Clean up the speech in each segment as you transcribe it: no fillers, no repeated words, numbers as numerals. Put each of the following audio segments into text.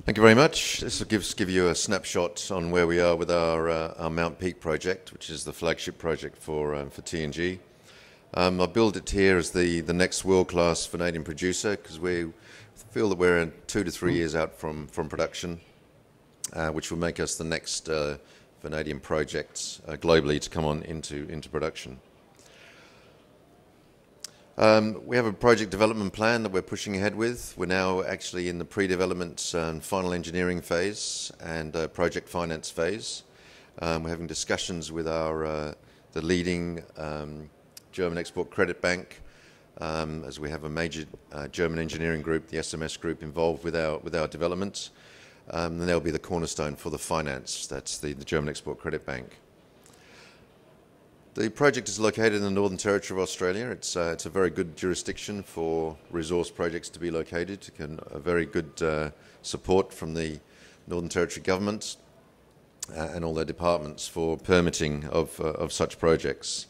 Thank you very much. This will give you a snapshot on where we are with our Mount Peak project, which is the flagship project for TNG. I build it here as the next world-class vanadium producer because we feel that we're 2 to 3 years out from production, which will make us the next vanadium project globally to come on into production. We have a project development plan that we're pushing ahead with. We're now actually in the pre-development and final engineering phase and project finance phase. We're having discussions with the leading German export credit bank, as we have a major German engineering group, the SMS group, involved with our development. And they'll be the cornerstone for the finance. That's the German export credit bank. The project is located in the Northern Territory of Australia. It's a very good jurisdiction for resource projects to be located. A very good support from the Northern Territory government and all their departments for permitting of such projects.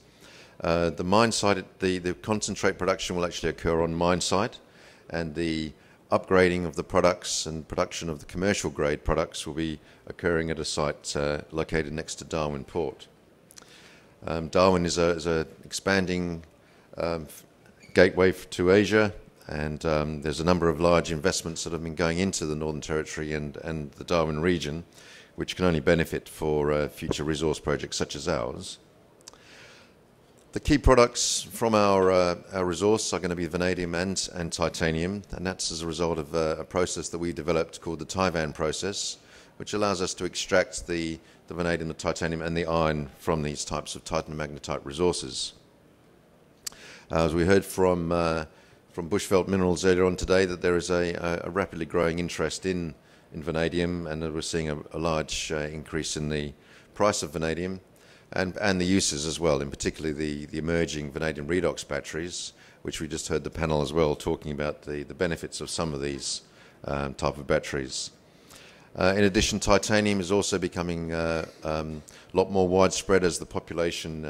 The mine site, the concentrate production will actually occur on mine site, and the upgrading of the products and production of the commercial grade products will be occurring at a site located next to Darwin Port. Darwin is an expanding gateway to Asia, and there's a number of large investments that have been going into the Northern Territory and the Darwin region, which can only benefit for future resource projects such as ours. The key products from our resource are going to be vanadium and titanium, and that's as a result of a process that we developed called the Taiwan process, which allows us to extract the vanadium, the titanium, and the iron from these types of titanmagnetite resources. As we heard from Bushveld Minerals earlier on today, that there is a rapidly growing interest in vanadium, and that we're seeing a large increase in the price of vanadium and the uses as well, in particularly the emerging vanadium redox batteries, which we just heard the panel as well talking about the benefits of some of these type of batteries. In addition, titanium is also becoming a lot more widespread as the population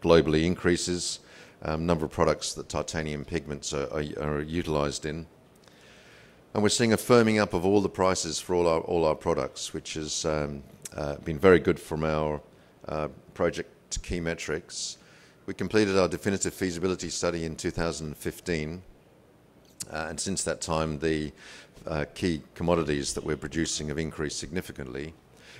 globally increases. Number of products that titanium pigments are utilized in. And we're seeing a firming up of all the prices for all our products, which has been very good from our project key metrics. We completed our definitive feasibility study in 2015, and since that time the key commodities that we're producing have increased significantly.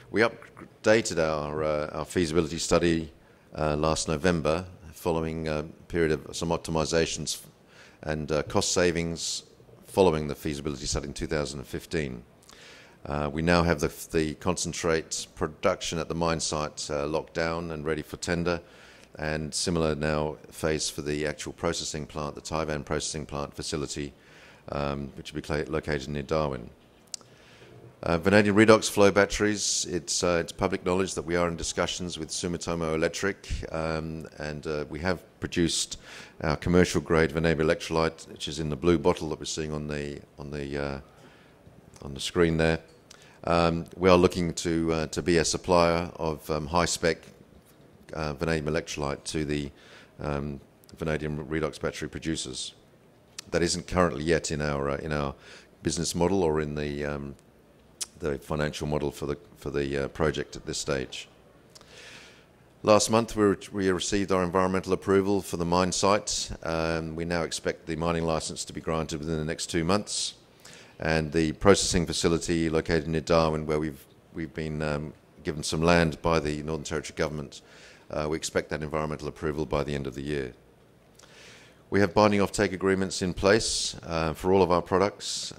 We updated our feasibility study last November, following a period of some optimizations and cost savings following the feasibility study in 2015. We now have the concentrate production at the mine site locked down and ready for tender, and similar now phase for the actual processing plant, the Taiwan processing plant facility, which will be located near Darwin. Vanadium redox flow batteries, it's public knowledge that we are in discussions with Sumitomo Electric, and we have produced our commercial grade vanadium electrolyte, which is in the blue bottle that we're seeing on the screen there. We are looking to be a supplier of high spec vanadium electrolyte to the vanadium redox battery producers. That isn't currently yet in our business model or in the financial model for the project at this stage. Last month we received our environmental approval for the mine site. We now expect the mining license to be granted within the next 2 months, and the processing facility located near Darwin, where we've been given some land by the Northern Territory government. We expect that environmental approval by the end of the year. We have binding offtake agreements in place for all of our products,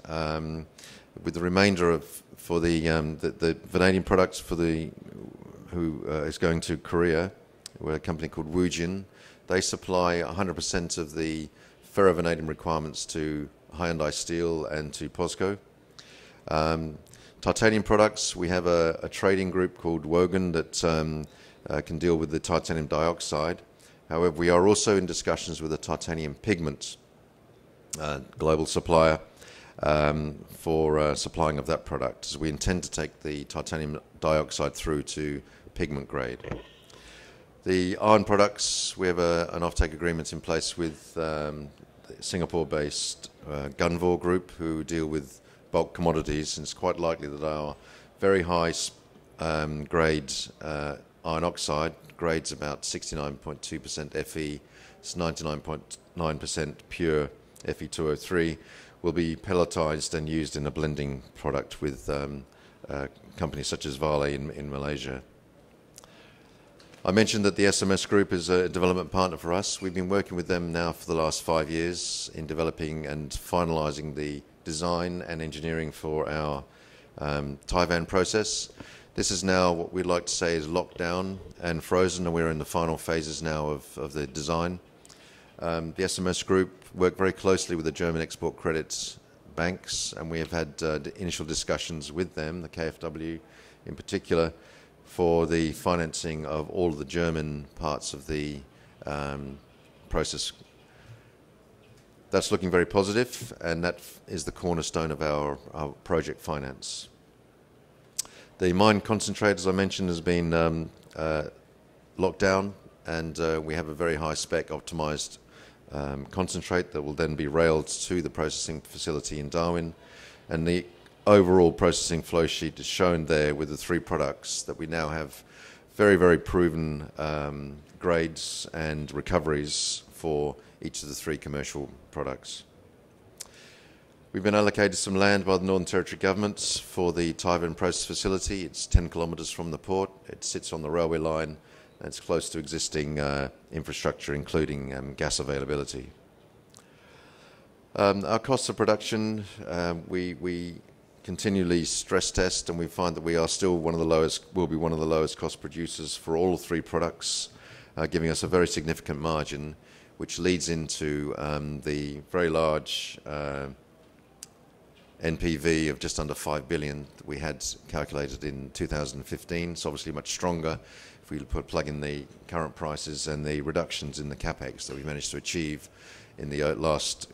with the remainder for the vanadium products who is going to Korea. We're a company called Woojin. They supply 100% of the ferrovanadium requirements to Hyundai Steel and to POSCO. Titanium products, we have a trading group called Welgemeend that can deal with the titanium dioxide. However, we are also in discussions with a titanium pigment global supplier for supplying of that product, as we intend to take the titanium dioxide through to pigment grade. The iron products, we have an offtake agreement in place with the Singapore-based Gunvor Group, who deal with bulk commodities, and it's quite likely that our very high grade iron oxide, grades about 69.2% Fe, it's 99.9% pure Fe2O3, will be pelletized and used in a blending product with companies such as Vale in Malaysia. I mentioned that the SMS Group is a development partner for us. We've been working with them now for the last 5 years in developing and finalizing the design and engineering for our Taiwan process. This is now what we'd like to say is locked down and frozen, and we're in the final phases now of the design. The SMS Group worked very closely with the German export credits banks, and we have had initial discussions with them, the KfW in particular, for the financing of all of the German parts of the process. That's looking very positive, and that is the cornerstone of our project finance. The mine concentrate, as I mentioned, has been locked down, and we have a very high spec optimized concentrate that will then be railed to the processing facility in Darwin, and the overall processing flow sheet is shown there with the 3 products that we now have very, very proven grades and recoveries for each of the 3 commercial products. We've been allocated some land by the Northern Territory Government for the Taiwan process facility. It's 10 kilometres from the port. It sits on the railway line, and it's close to existing infrastructure, including gas availability. Our costs of production, we continually stress test, and we find that we are still one of the lowest, will be one of the lowest cost producers for all 3 products, giving us a very significant margin, which leads into the very large NPV of just under 5 billion that we had calculated in 2015. It's obviously much stronger if we plug in the current prices and the reductions in the capex that we managed to achieve in the last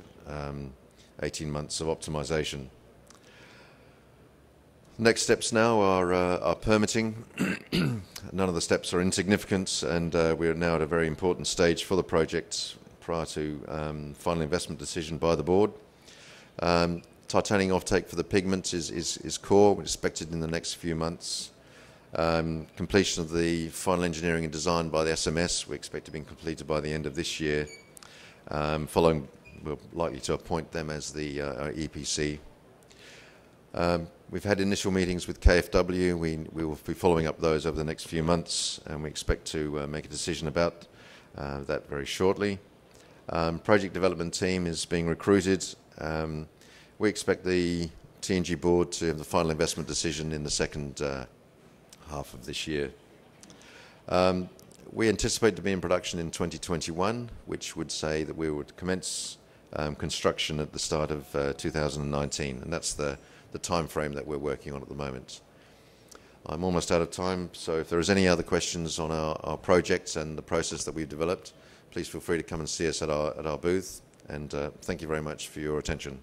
18 months of optimization. Next steps now are permitting. None of the steps are insignificant, and we are now at a very important stage for the project prior to final investment decision by the board. Titanium offtake for the pigment is core. We're expected in the next few months. Completion of the final engineering and design by the SMS, we expect to be completed by the end of this year. Following, we're likely to appoint them as the EPC. We've had initial meetings with KfW. We will be following up those over the next few months, and we expect to make a decision about that very shortly. Project development team is being recruited. We expect the TNG board to have the final investment decision in the second half of this year. We anticipate to be in production in 2021, which would say that we would commence construction at the start of 2019, and that's the time frame that we're working on at the moment. I'm almost out of time, so if there is any other questions on our projects and the process that we've developed, please feel free to come and see us at our booth, and thank you very much for your attention.